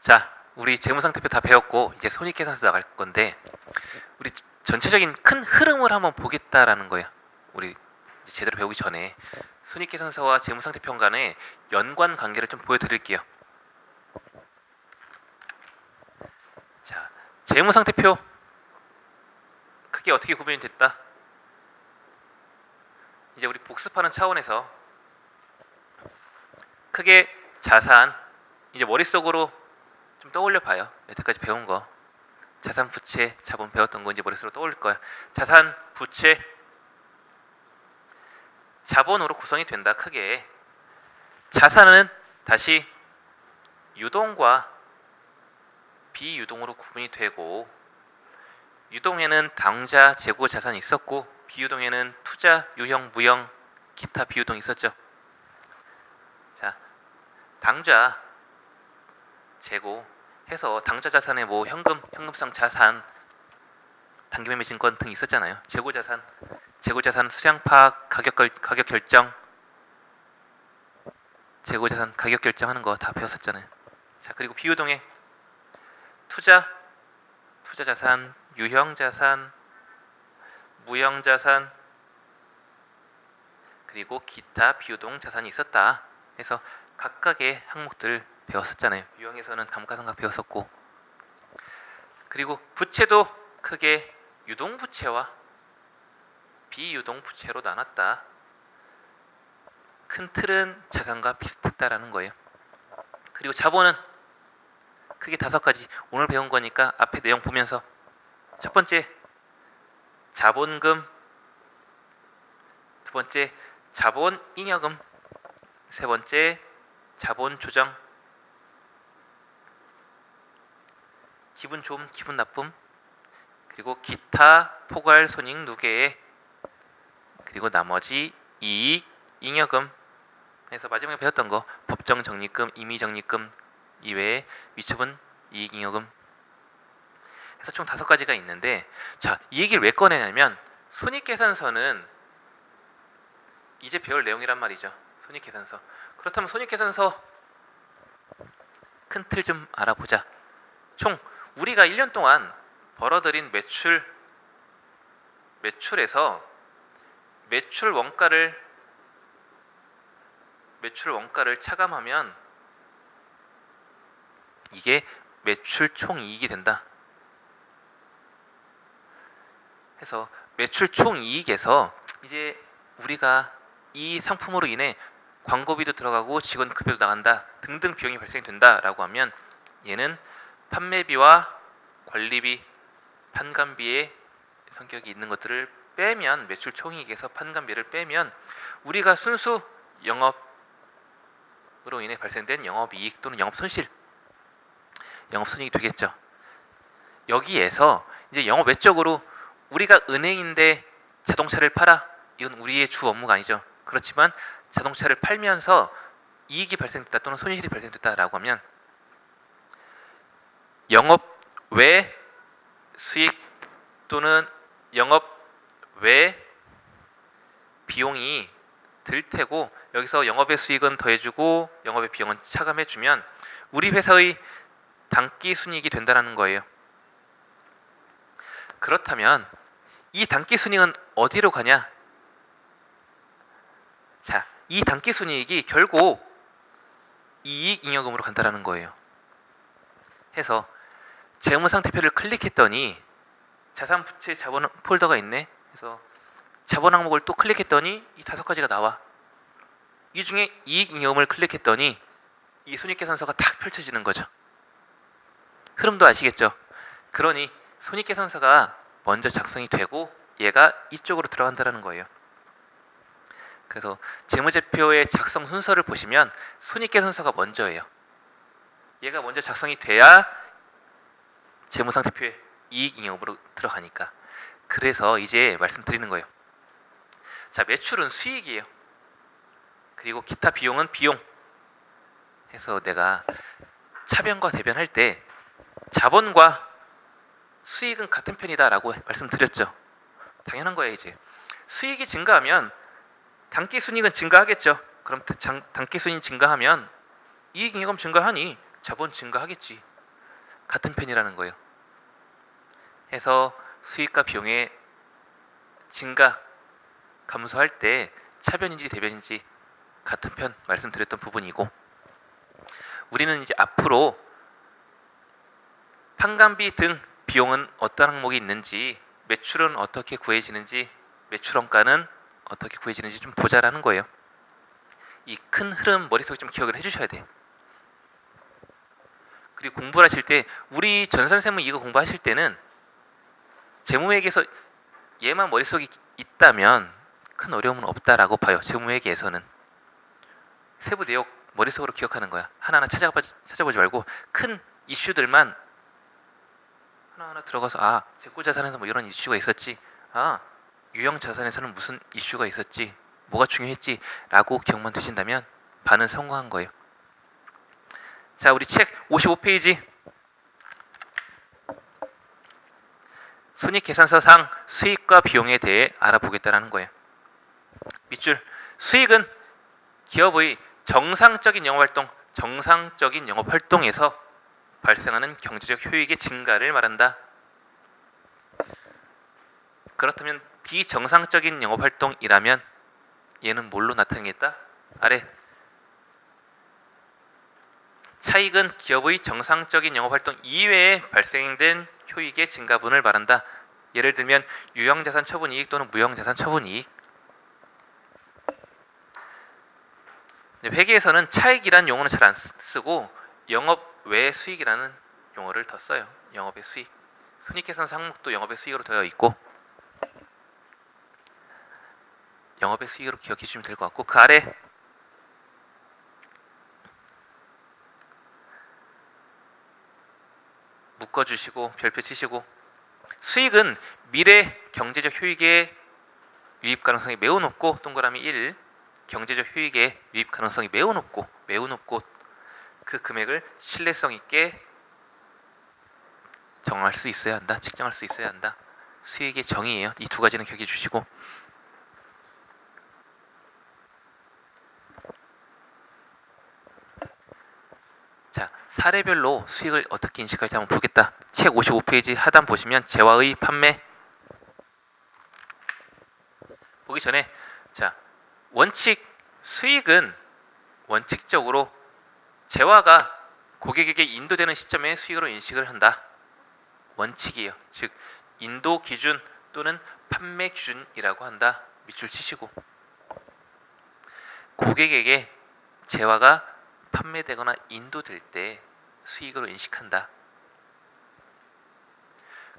자, 우리 재무상태표 다 배웠고 이제 손익계산서 나갈 건데 우리 전체적인 큰 흐름을 한번 보겠다라는 거예요. 우리 이제 제대로 배우기 전에 손익계산서와 재무상태표 간의 연관 관계를 좀 보여드릴게요. 자, 재무상태표 크게 어떻게 구분이 됐다? 이제 우리 복습하는 차원에서 크게 자산, 이제 머릿속으로 좀 떠올려 봐요. 여태까지 배운 거. 자산, 부채, 자본 배웠던 거 이제 머릿속으로 떠올릴 거야. 자산, 부채, 자본으로 구성이 된다. 크게. 자산은 다시 유동과 비유동으로 구분이 되고, 유동에는 당좌, 재고, 자산이 있었고, 비유동에는 투자, 유형, 무형, 기타 비유동이 있었죠. 자, 당좌, 재고 해서 당좌 자산에 뭐 현금, 현금성 자산, 단기매매 증권 등 있었잖아요. 재고 자산 수량 파악, 가격 결정, 재고 자산 가격 결정하는 거 다 배웠었잖아요. 자, 그리고 비유동에 투자 자산, 유형 자산, 무형 자산, 그리고 기타 비유동 자산이 있었다. 해서 각각의 항목들 배웠었잖아요. 유형에서는 감가상각 배웠었고, 그리고 부채도 크게 유동 부채와 비유동 부채로 나눴다. 큰 틀은 자산과 비슷했다라는 거예요. 그리고 자본은 크게 5가지. 오늘 배운 거니까 앞에 내용 보면서 첫 번째 자본금, 두 번째 자본 잉여금, 세 번째 자본 조정, 기분 좋음, 기분 나쁨, 그리고 기타 포괄 손익 누계, 그리고 나머지 이익, 잉여금 해서 마지막에 배웠던 거 법정 적립금, 임의 적립금 이외에 위처분, 이익, 잉여금 해서 총 5가지가 있는데, 자, 이 얘기를 왜 꺼내냐면 손익계산서는 이제 배울 내용이란 말이죠. 손익계산서. 그렇다면 손익계산서 큰 틀 좀 알아보자. 총 우리가 1년 동안 벌어들인 매출에서 매출 원가를 차감하면 이게 매출 총이익이 된다. 해서 매출 총이익에서 이제 우리가 이 상품으로 인해 광고비도 들어가고 직원 급여도 나간다 등등 비용이 발생된다라고 하면 얘는 판매비와 관리비, 판관비의 성격이 있는 것들을 빼면, 매출 총이익에서 판관비를 빼면 우리가 순수 영업으로 인해 발생된 영업이익 또는 영업손실, 영업손익이 되겠죠. 여기에서 이제 영업 외적으로 우리가 은행인데 자동차를 팔아, 이건 우리의 주 업무가 아니죠. 그렇지만 자동차를 팔면서 이익이 발생됐다 또는 손실이 발생됐다라고 하면 영업 외 수익 또는 영업 외 비용이 들 테고, 여기서 영업의 수익은 더해주고 영업의 비용은 차감해주면 우리 회사의 단기 순이익이 된다는 거예요. 그렇다면 이 단기 순이익은 어디로 가냐? 자, 이 단기 순이익이 결국 이익 잉여금으로 간다는 거예요. 해서 재무상태표를 클릭했더니 자산, 부채, 자본 폴더가 있네. 그래서 자본 항목을 또 클릭했더니 이 5가지가 나와. 이 중에 이익 잉여금을 클릭했더니 이 손익계산서가 딱 펼쳐지는 거죠. 흐름도 아시겠죠? 그러니 손익계산서가 먼저 작성이 되고 얘가 이쪽으로 들어간다는 거예요. 그래서 재무제표의 작성 순서를 보시면 손익계산서가 먼저예요. 얘가 먼저 작성이 돼야 재무상태표에 이익 잉여금으로 들어가니까. 그래서 이제 말씀드리는 거예요. 자, 매출은 수익이에요. 그리고 기타 비용은 비용. 해서 내가 차변과 대변할 때 자본과 수익은 같은 편이다라고 말씀드렸죠. 당연한 거예요. 이제 수익이 증가하면 단기 순이익은 증가하겠죠. 그럼 단기 순이익 증가하면 이익 잉여금 증가하니 자본 증가하겠지. 같은 편이라는 거예요. 해서 수익과 비용의 증가, 감소할 때 차변인지 대변인지 같은 편 말씀드렸던 부분이고, 우리는 이제 앞으로 판관비 등 비용은 어떤 항목이 있는지, 매출은 어떻게 구해지는지, 매출원가는 어떻게 구해지는지 좀 보자라는 거예요. 이 큰 흐름 머릿속에 좀 기억을 해주셔야 돼요. 그리고 공부를 하실 때, 우리 전산세무 이거 공부하실 때는 재무회계에서 얘만 머릿속에 있다면 큰 어려움은 없다라고 봐요. 재무회계에서는 세부 내역 머릿속으로 기억하는 거야. 하나하나 찾아보지 말고 큰 이슈들만 하나하나 들어가서 재고자산에서 뭐 이런 이슈가 있었지, 유형자산에서는 무슨 이슈가 있었지, 뭐가 중요했지 라고 기억만 두신다면 반은 성공한 거예요. 자, 우리 책 55페이지 손익계산서상 수익과 비용에 대해 알아보겠다는 거예요. 밑줄, 수익은 기업의 정상적인 영업활동, 정상적인 영업활동에서 발생하는 경제적 효익의 증가를 말한다. 그렇다면 비정상적인 영업활동이라면 얘는 뭘로 나타내겠다? 아래, 차익은 기업의 정상적인 영업활동 이외에 발생된 효익의 증가분을 말한다. 예를 들면 유형자산 처분이익 또는 무형자산 처분이익. 회계에서는 차익이란 용어는 잘 안 쓰고 영업 외 수익이라는 용어를 더 써요. 영업의 수익. 손익계산서 항목도 영업의 수익으로 되어 있고, 영업의 수익으로 기억해 주시면 될 것 같고, 그 아래 묶어주시고 별표 치시고, 수익은 미래 경제적 효익의 유입 가능성이 매우 높고, 동그라미 1, 경제적 효익의 유입 가능성이 매우 높고 그 금액을 신뢰성 있게 정할 수 있어야 한다. 측정할 수 있어야 한다. 수익의 정의예요. 이 두 가지는 기억해 주시고, 자, 사례별로 수익을 어떻게 인식할지 한번 보겠다. 책 55페이지 하단 보시면 재화의 판매 보기 전에, 자, 원칙, 수익은 원칙적으로 재화가 고객에게 인도되는 시점에 수익으로 인식을 한다. 원칙이에요. 즉 인도 기준 또는 판매 기준이라고 한다. 밑줄 치시고, 고객에게 재화가 판매되거나 인도될 때 수익으로 인식한다.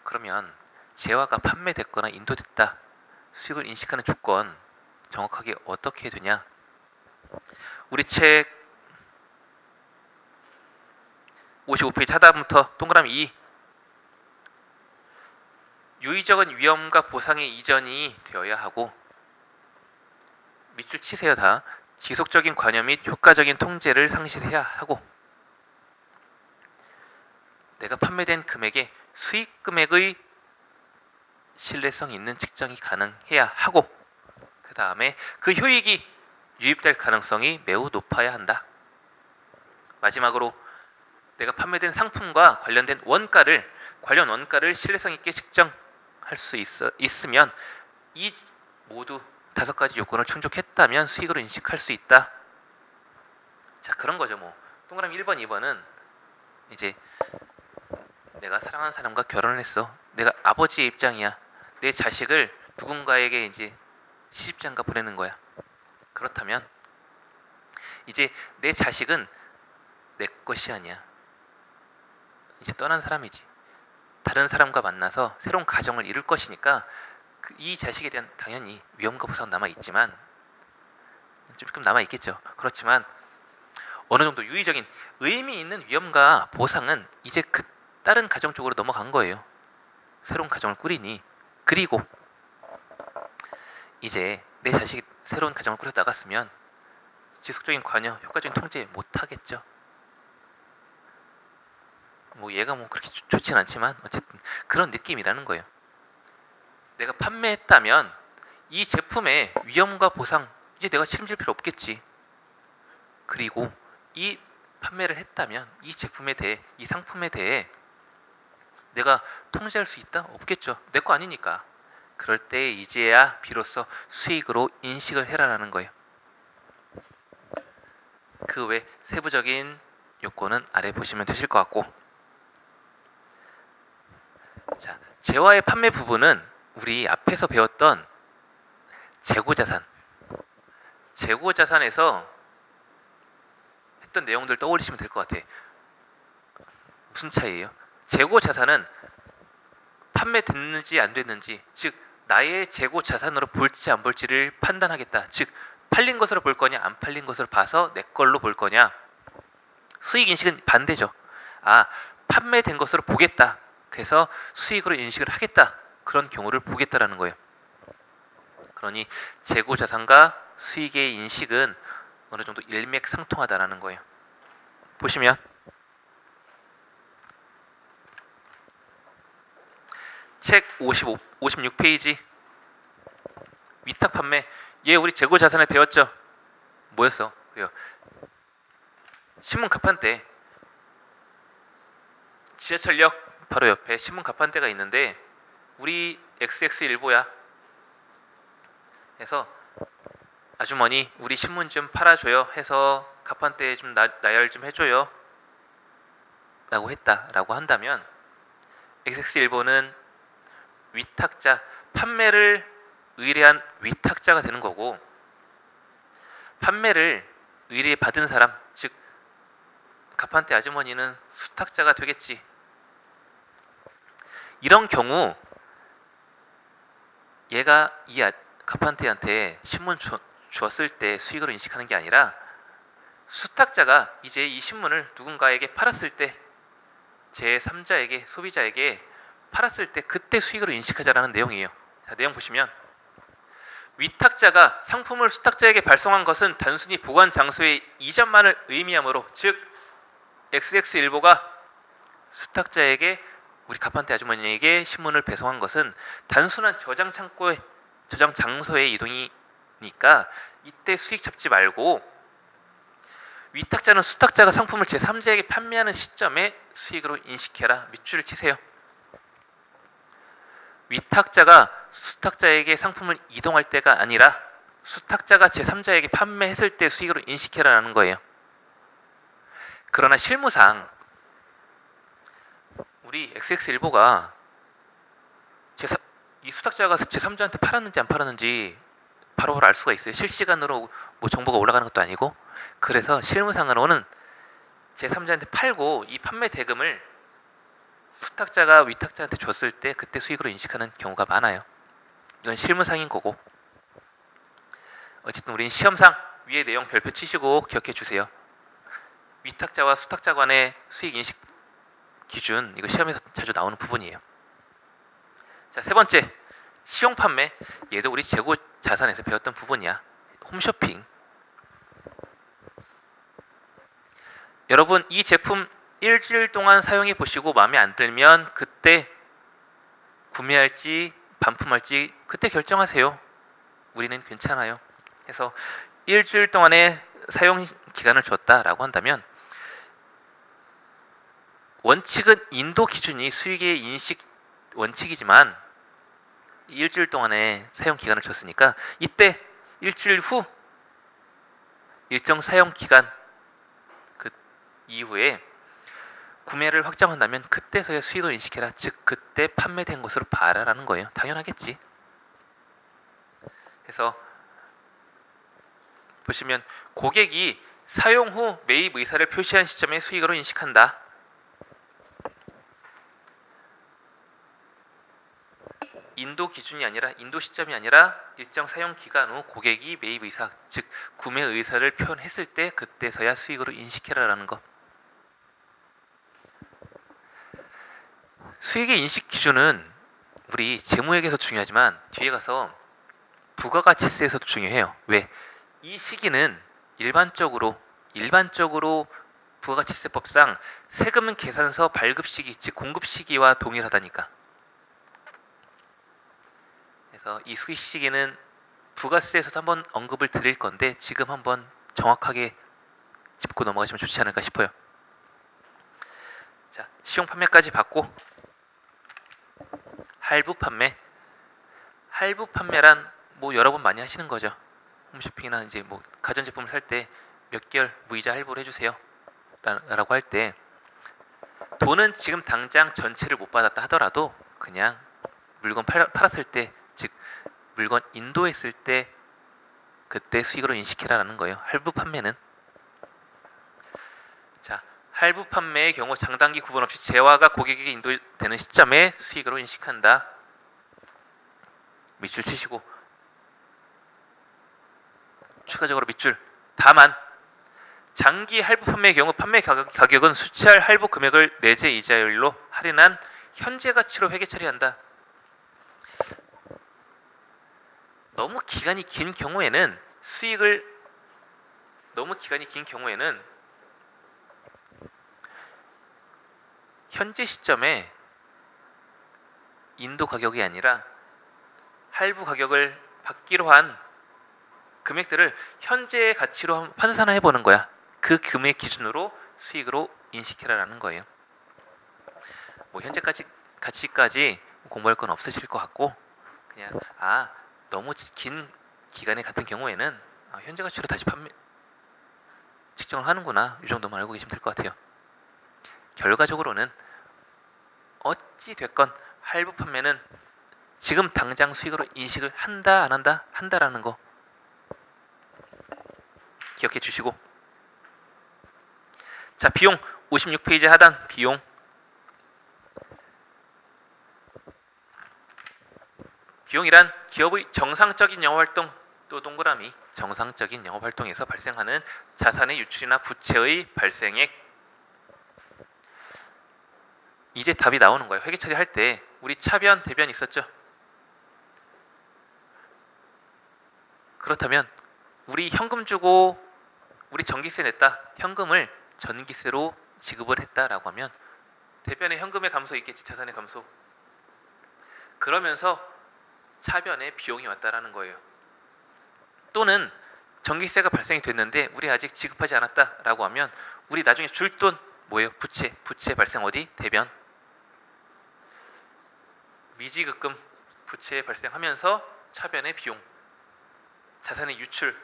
그러면 재화가 판매됐거나 인도됐다, 수익을 인식하는 조건 정확하게 어떻게 되냐? 우리 책 55페이지 하단부터 동그라미 2, 유의적인 위험과 보상의 이전이 되어야 하고, 밑줄 치세요. 다 지속적인 관여 및 효과적인 통제를 상실해야 하고, 내가 판매된 금액의 수익 금액의 신뢰성 있는 측정이 가능해야 하고, 그 다음에 그 효익이 유입될 가능성이 매우 높아야 한다. 마지막으로 내가 판매된 상품과 관련 원가를 신뢰성 있게 측정할 수 있으면, 이 모두 5가지 요건을 충족했다면 수익으로 인식할 수 있다. 자, 그런 거죠. 뭐 동그라미 1번, 2번은 이제 내가 사랑하는 사람과 결혼을 했어. 내가 아버지의 입장이야. 내 자식을 누군가에게 이제 시집장가 보내는 거야. 그렇다면 이제 내 자식은 내 것이 아니야. 이제 떠난 사람이지. 다른 사람과 만나서 새로운 가정을 이룰 것이니까 이 자식에 대한 당연히 위험과 보상은 남아있지만, 조금 남아있겠죠. 그렇지만 어느 정도 유의적인 의미 있는 위험과 보상은 이제 그 다른 가정 쪽으로 넘어간 거예요. 새로운 가정을 꾸리니. 그리고 이제 내 자식이 새로운 가정을 꾸려 나갔으면 지속적인 관여, 효과적인 통제 못하겠죠. 뭐 얘가 뭐 그렇게 좋진 않지만 어쨌든 그런 느낌이라는 거예요. 내가 판매했다면 이 제품의 위험과 보상 이제 내가 책임질 필요 없겠지. 그리고 이 판매를 했다면 이 제품에 대해, 이 상품에 대해 내가 통제할 수 있다? 없겠죠. 내 거 아니니까. 그럴 때 이제야 비로소 수익으로 인식을 해라라는 거예요. 그 외 세부적인 요건은 아래 보시면 되실 것 같고, 자, 재화의 판매 부분은 우리 앞에서 배웠던 재고자산, 재고자산에서 했던 내용들 떠올리시면 될 것 같아. 무슨 차이예요? 재고자산은 판매됐는지 안 됐는지, 즉 나의 재고자산으로 볼지 안 볼지를 판단하겠다. 즉 팔린 것으로 볼 거냐 안 팔린 것으로 봐서 내 걸로 볼 거냐. 수익인식은 반대죠. 아, 판매된 것으로 보겠다. 그래서 수익으로 인식을 하겠다. 그런 경우를 보겠다라는 거예요. 그러니 재고자산과 수익의 인식은 어느 정도 일맥상통하다라는 거예요. 보시면 책 56페이지 위탁 판매. 얘 우리 재고자산을 배웠죠. 뭐였어? 그래요. 신문 갑판대. 지하철역 바로 옆에 신문 갑판대가 있는데 우리 XX일보야. 그래서 아주머니 우리 신문 좀 팔아줘요 해서 갑판대에 좀 나열 좀 해줘요 라고 했다라고 한다면 XX일보는 위탁자, 판매를 의뢰한 위탁자가 되는 거고, 판매를 의뢰받은 사람, 즉 갑판대 아주머니는 수탁자가 되겠지. 이런 경우 얘가 이 갑판대한테 신문 주었을 때 수익으로 인식하는 게 아니라 수탁자가 이제 이 신문을 누군가에게 팔았을 때, 제3자에게, 소비자에게 팔았을 때 그때 수익으로 인식하자라는 내용이에요. 자, 내용 보시면 위탁자가 상품을 수탁자에게 발송한 것은 단순히 보관 장소의 이전만을 의미하므로, 즉 XX일보가 수탁자에게, 우리 갑판대 아주머니에게 신문을 배송한 것은 단순한 저장 창고의 저장 장소의 이동이니까 이때 수익 잡지 말고, 위탁자는 수탁자가 상품을 제3자에게 판매하는 시점에 수익으로 인식해라. 밑줄을 치세요. 위탁자가 수탁자에게 상품을 이동할 때가 아니라 수탁자가 제3자에게 판매했을 때 수익으로 인식해라는 거예요. 그러나 실무상 우리 XX일보가 이 수탁자가 제3자한테 팔았는지 안 팔았는지 바로바로 알 수가 있어요. 실시간으로 뭐 정보가 올라가는 것도 아니고. 그래서 실무상으로는 제3자한테 팔고 이 판매 대금을 수탁자가 위탁자한테 줬을 때 그때 수익으로 인식하는 경우가 많아요. 이건 실무상인 거고. 어쨌든 우린 시험상 위의 내용 별표 치시고 기억해 주세요. 위탁자와 수탁자 간의 수익 인식 기준, 이거 시험에서 자주 나오는 부분이에요. 자, 세 번째, 시용 판매. 얘도 우리 재고 자산에서 배웠던 부분이야. 홈쇼핑. 여러분 이 제품 일주일 동안 사용해 보시고 마음에 안 들면 그때 구매할지 반품할지 그때 결정하세요. 우리는 괜찮아요. 그래서 일주일 동안의 사용 기간을 줬다라고 한다면, 원칙은 인도 기준이 수익의 인식 원칙이지만 일주일 동안의 사용 기간을 줬으니까 이때 일주일 후 일정 사용 기간 그 이후에 구매를 확정한다면 그때서야 수익을 인식해라. 즉 그때 판매된 것으로 봐라라는 거예요. 당연하겠지. 그래서 보시면 고객이 사용 후 매입 의사를 표시한 시점에 수익으로 인식한다. 인도 기준이 아니라, 인도 시점이 아니라 일정 사용 기간 후 고객이 매입 의사, 즉 구매 의사를 표현했을 때 그때서야 수익으로 인식해라라는 거. 수익의 인식 기준은 우리 재무액에서 중요하지만 뒤에 가서 부가가치세에서도 중요해요. 왜? 이 시기는 일반적으로 부가가치세법상 세금은 계산서 발급 시기, 즉 공급 시기와 동일하다니까. 그래서 이 수익 시기는 부가세에서도 한번 언급을 드릴 건데 지금 한번 정확하게 짚고 넘어가시면 좋지 않을까 싶어요. 자, 시용 판매까지 봤고, 할부 판매. 할부 판매란 뭐 여러분 많이 하시는 거죠. 홈쇼핑이나 이제 뭐 가전제품을 살 때 몇 개월 무이자 할부를 해주세요 라고 할 때 돈은 지금 당장 전체를 못 받았다 하더라도 그냥 물건 팔았을 때, 즉 물건 인도했을 때 그때 수익으로 인식해라라는 거예요. 할부 판매는. 자, 할부 판매의 경우 장단기 구분 없이 재화가 고객에게 인도되는 시점에 수익으로 인식한다. 밑줄 치시고 추가적으로 밑줄. 다만 장기 할부 판매의 경우 판매 가격은 수취할 할부 금액을 내재 이자율로 할인한 현재 가치로 회계 처리한다. 너무 기간이 긴 경우에는 현재 시점에 인도 가격이 아니라 할부 가격을 받기로 한 금액들을 현재의 가치로 환산해 보는 거야. 그 금액 기준으로 수익으로 인식해라라는 거예요. 뭐 현재까지 가치까지 공부할 건 없으실 것 같고 그냥 너무 긴 기간에 같은 경우에는 현재 가치로 다시 판매 측정을 하는구나, 이 정도만 알고 계시면 될 것 같아요. 결과적으로는 어찌 됐건 할부 판매는 지금 당장 수익으로 인식을 한다 안 한다? 한다라는 거 기억해 주시고, 자, 비용 56페이지 하단 비용. 비용이란 기업의 정상적인 영업활동, 또 동그라미 정상적인 영업활동에서 발생하는 자산의 유출이나 부채의 발생액. 이제 답이 나오는 거예요. 회계 처리할 때 우리 차변, 대변 있었죠? 그렇다면 우리 현금 주고 우리 전기세 냈다. 현금을 전기세로 지급을 했다라고 하면 대변에 현금의 감소 있겠지, 자산의 감소. 그러면서 차변에 비용이 왔다라는 거예요. 또는 전기세가 발생이 됐는데 우리 아직 지급하지 않았다라고 하면 우리 나중에 줄 돈 뭐예요? 부채 발생 어디? 대변. 미지급금 부채 발생하면서 차변의 비용, 자산의 유출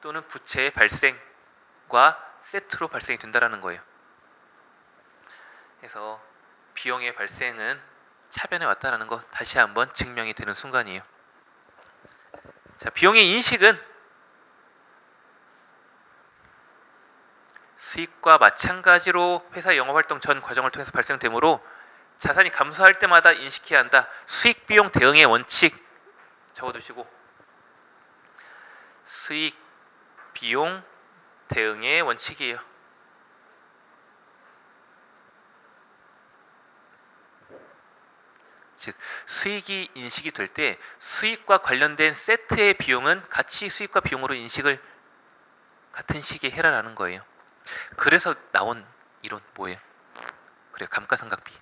또는 부채의 발생과 세트로 발생이 된다라는 거예요. 그래서 비용의 발생은 차변에 왔다라는 거 다시 한번 증명이 되는 순간이에요. 자, 비용의 인식은 수익과 마찬가지로 회사 영업활동 전 과정을 통해서 발생되므로 자산이 감소할 때마다 인식해야 한다. 수익 비용 대응의 원칙 적어두시고, 수익 비용 대응의 원칙이에요. 즉 수익이 인식이 될 때 수익과 관련된 세트의 비용은 같이 수익과 비용으로 인식을 같은 시기에 해라라는 거예요. 그래서 나온 이론 뭐예요? 그래요, 감가상각비.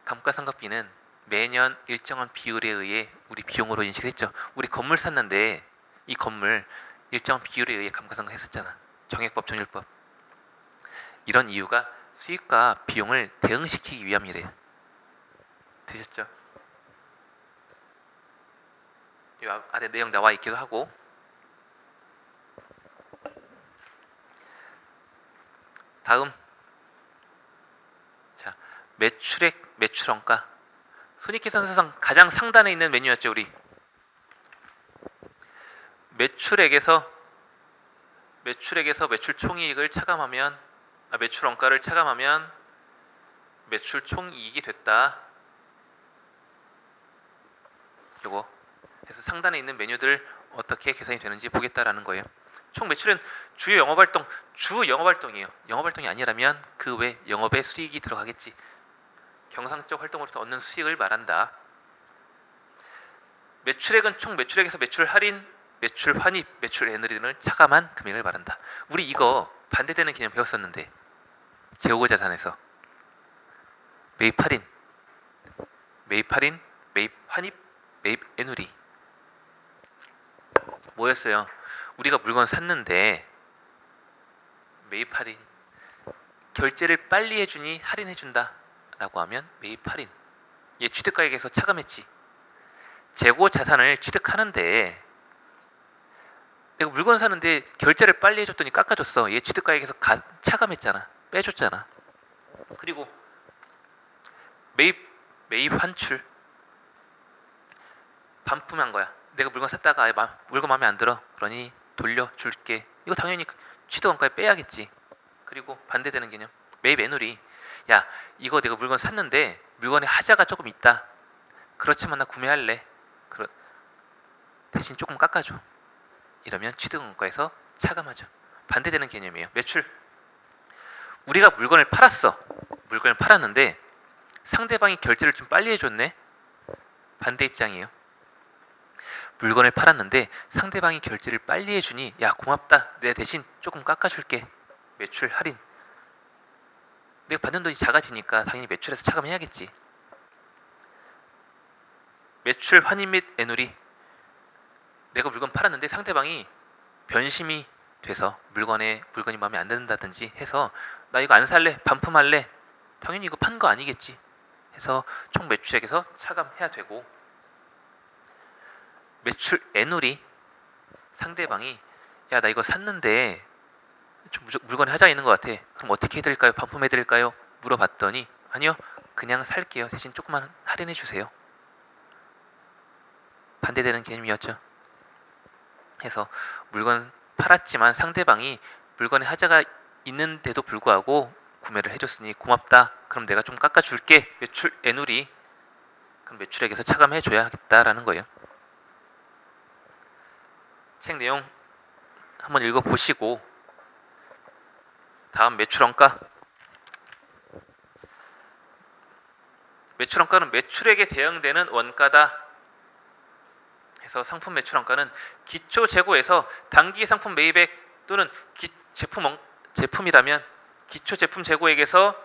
감가상각비는 매년 일정한 비율에 의해 우리 비용으로 인식을 했죠. 우리 건물 샀는데 이 건물 일정한 비율에 의해 감가상각 했었잖아. 정액법, 전율법. 이런 이유가 수익과 비용을 대응시키기 위함이래요. 드셨죠? 이 아래 내용 나와 있기도 하고. 다음, 자, 매출액, 매출원가. 손익계산서상 가장 상단에 있는 메뉴였죠, 우리. 매출액에서 매출 총이익을 차감하면, 매출원가를 차감하면 매출 총이익이 됐다. 요거. 그래서 상단에 있는 메뉴들 어떻게 계산이 되는지 보겠다라는 거예요. 총 매출은 주 영업활동이에요. 영업활동이 아니라면 그 외 영업에 수익이 들어가겠지. 경상적 활동으로부터 얻는 수익을 말한다. 매출액은 총 매출액에서 매출 할인, 매출 환입, 매출 에너지 등을 차감한 금액을 말한다. 우리 이거 반대되는 개념 배웠었는데 제5고 자산에서 매입 할인, 매입 환입, 매입 에누리. 뭐였어요? 우리가 물건 샀는데 매입 할인, 결제를 빨리 해주니 할인해준다 라고 하면 매입 할인. 얘 취득가액에서 차감했지. 재고 자산을 취득하는데 내가 물건 사는데 결제를 빨리 해줬더니 깎아줬어. 얘 취득가액에서 차감했잖아. 빼줬잖아. 그리고 매입 환출. 반품한 거야. 내가 물건 샀다가 물건 마음에 안 들어. 그러니 돌려줄게. 이거 당연히 취득원가에 빼야겠지. 그리고 반대되는 개념. 매입 애누리. 야, 이거 내가 물건 샀는데 물건에 하자가 조금 있다. 그렇지만 나 구매할래. 대신 조금 깎아줘. 이러면 취득원가에서 차감하죠. 반대되는 개념이에요. 매출. 우리가 물건을 팔았어. 물건을 팔았는데 상대방이 결제를 좀 빨리 해줬네. 반대 입장이에요. 물건을 팔았는데 상대방이 결제를 빨리 해주니 야 고맙다. 내가 대신 조금 깎아줄게. 매출 할인. 내가 받는 돈이 작아지니까 당연히 매출에서 차감해야겠지. 매출 환입 및 애누리. 내가 물건 팔았는데 상대방이 변심이 돼서 물건이 마음에 안 든다든지 해서 나 이거 안 살래, 반품할래. 당연히 이거 판 거 아니겠지. 해서 총 매출액에서 차감해야 되고. 매출 애누리. 상대방이 야 나 이거 샀는데 좀 물건에 하자 있는 것 같아. 그럼 어떻게 해드릴까요? 반품해드릴까요? 물어봤더니 아니요, 그냥 살게요. 대신 조금만 할인해주세요. 반대되는 개념이었죠. 해서 물건 팔았지만 상대방이 물건에 하자가 있는데도 불구하고 구매를 해줬으니 고맙다. 그럼 내가 좀 깎아줄게. 매출 애누리. 그럼 매출액에서 차감해줘야겠다라는 거예요. 책 내용 한번 읽어보시고 다음 매출원가. 매출원가는 매출액에 대응되는 원가다. 해서 상품 매출원가는 기초 재고에서 단기 상품 매입액 또는 제품이라면 기초 제품 재고액에서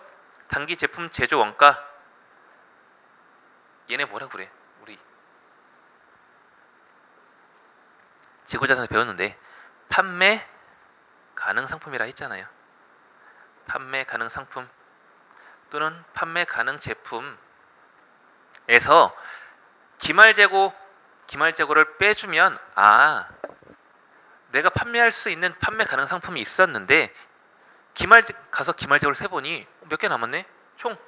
단기 제품 제조 원가. 얘네 뭐라 그래? 우리 재고자산을 배웠는데 판매 가능 상품이라 했잖아요. 판매 가능 상품 또는 판매 가능 제품에서 기말재고를 빼주면 내가 판매할 수 있는 판매 가능 상품이 있었는데 기말재고를 세보니 몇 개 남았네? 총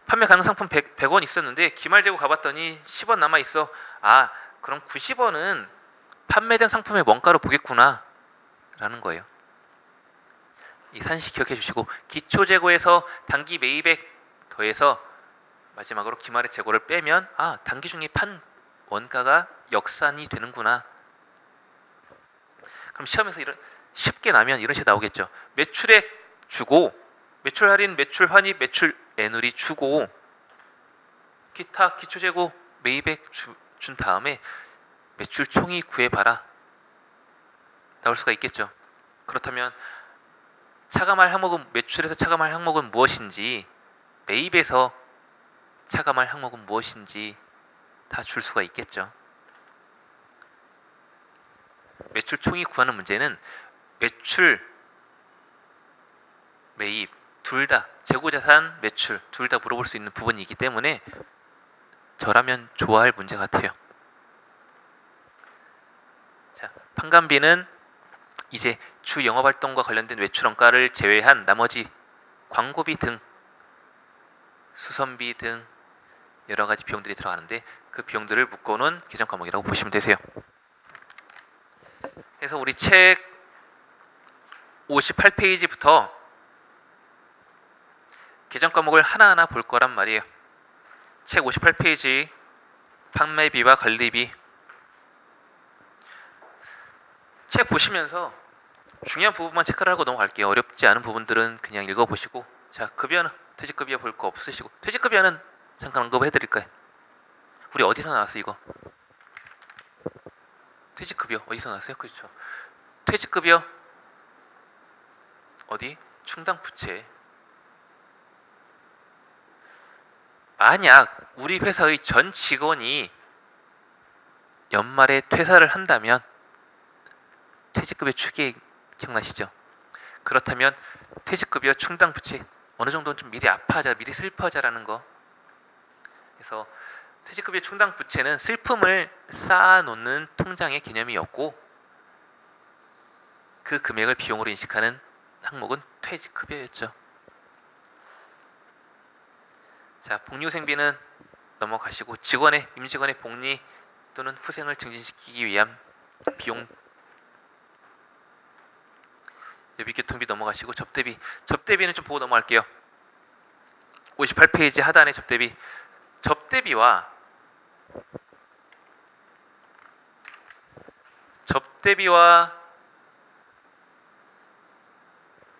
판매 가능 상품 100원 있었는데 기말재고 가봤더니 10원 남아있어. 그럼 90원은 판매된 상품의 원가로 보겠구나 라는 거예요. 이 산식 기억해 주시고 기초재고에서 단기 매입액 더해서 마지막으로 기말의 재고를 빼면 단기 중에 판 원가가 역산이 되는구나. 그럼 시험에서 쉽게 나면 이런 식으로 나오겠죠. 매출액 주고 매출 할인, 매출 환입, 매출 애누리 주고 기타 기초재고 매입액 준 다음에 매출 총이 구해봐라. 나올 수가 있겠죠. 그렇다면 매출에서 차감할 항목은 무엇인지, 매입에서 차감할 항목은 무엇인지 다 줄 수가 있겠죠. 매출 총이 구하는 문제는 매출, 매입 둘 다, 재고자산, 매출 둘 다 물어볼 수 있는 부분이기 때문에 저라면 좋아할 문제 같아요. 자, 판관비는 이제 주 영업활동과 관련된 매출원가를 제외한 나머지 광고비 등 수선비 등 여러가지 비용들이 들어가는데 그 비용들을 묶어놓은 계정 과목이라고 보시면 되세요. 그래서 우리 책 58페이지부터 계정 과목을 하나하나 볼 거란 말이에요. 책 58페이지 판매비와 관리비. 책 보시면서 중요한 부분만 체크를 하고 넘어갈게요. 어렵지 않은 부분들은 그냥 읽어보시고. 자, 급여는 퇴직급여 볼 거 없으시고, 퇴직급여는 잠깐 언급을 해드릴까요? 우리 어디서 나왔어 이거? 퇴직급여 어디서 나왔어요? 그렇죠. 퇴직급여 어디? 충당부채. 만약 우리 회사의 전 직원이 연말에 퇴사를 한다면 퇴직급여 추계 기억나시죠? 그렇다면 퇴직급여 충당부채 어느 정도는 좀 미리 아파하자, 미리 슬퍼하자라는 거. 그래서 퇴직급여 충당 부채는 슬픔을 쌓아놓는 통장의 개념이었고 그 금액을 비용으로 인식하는 항목은 퇴직급여였죠. 자, 복리후생비는 넘어가시고 임직원의 복리 또는 후생을 증진시키기 위한 비용. 예비교통비 넘어가시고 접대비는 좀 보고 넘어갈게요. 58페이지 하단의 접대비와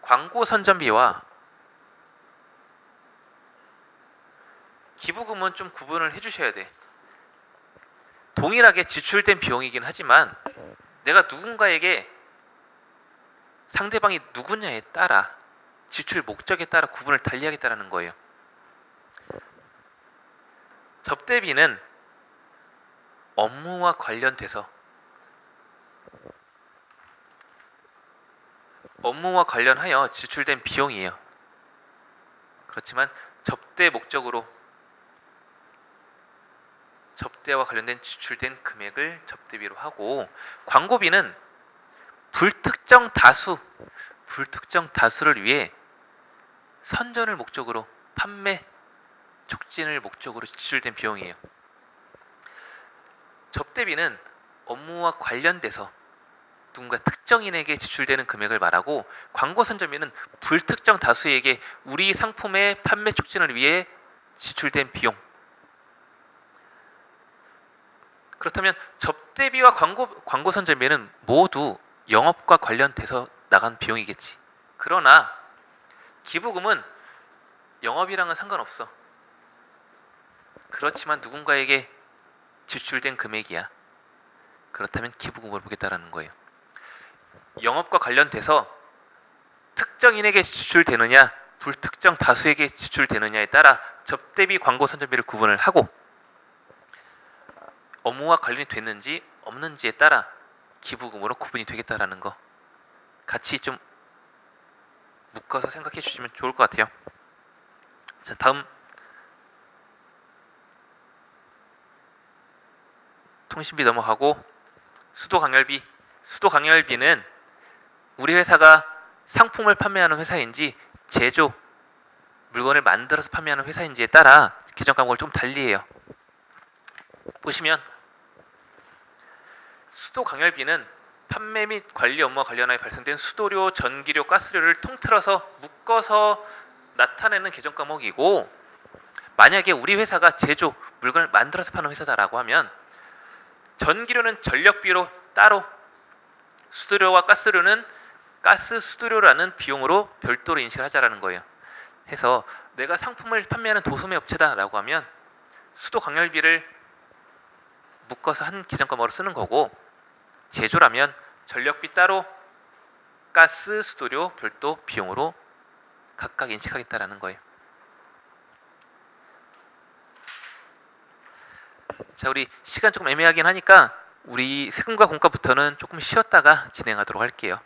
광고 선전비와 기부금은 좀 구분을 해주셔야 돼. 동일하게 지출된 비용이긴 하지만 내가 누군가에게 상대방이 누구냐에 따라 지출 목적에 따라 구분을 달리하겠다는 거예요. 접대비는 업무와 관련하여 지출된 비용이에요. 그렇지만 접대와 관련된 지출된 금액을 접대비로 하고, 광고비는 불특정 다수를 위해 선전을 목적으로, 판매 촉진을 목적으로 지출된 비용이에요. 접대비는 업무와 관련돼서 누군가 특정인에게 지출되는 금액을 말하고, 광고 선전비는 불특정 다수에게 우리 상품의 판매 촉진을 위해 지출된 비용. 그렇다면 접대비와 광고 선전비는 모두 영업과 관련돼서 나간 비용이겠지. 그러나 기부금은 영업이랑은 상관없어. 그렇지만 누군가에게 지출된 금액이야. 그렇다면 기부금을 보겠다라는 거예요. 영업과 관련돼서 특정인에게 지출되느냐, 불특정 다수에게 지출되느냐에 따라 접대비, 광고 선전비를 구분을 하고, 업무와 관련이 됐는지 없는지에 따라 기부금으로 구분이 되겠다라는 거 같이 좀 묶어서 생각해 주시면 좋을 것 같아요. 자, 다음 통신비 넘어가고 수도강열비는 우리 회사가 상품을 판매하는 회사인지 물건을 만들어서 판매하는 회사인지에 따라 계정 과목을 좀 달리해요. 보시면 수도강열비는 판매 및 관리 업무와 관련하여 발생된 수도료, 전기료, 가스료를 통틀어서 묶어서 나타내는 계정 과목이고, 만약에 우리 회사가 물건을 만들어서 파는 회사다라고 하면 전기료는 전력비로 따로, 수도료와 가스료는 가스 수도료라는 비용으로 별도로 인식을 하자라는 거예요. 해서 내가 상품을 판매하는 도소매 업체다라고 하면 수도강열비를 묶어서 한 계정 과목으로 쓰는 거고, 제조라면 전력비 따로, 가스, 수도료 별도 비용으로 각각 인식하겠다라는 거예요. 자, 우리 시간 조금 애매하긴 하니까 우리 세금과 공과부터는 조금 쉬었다가 진행하도록 할게요.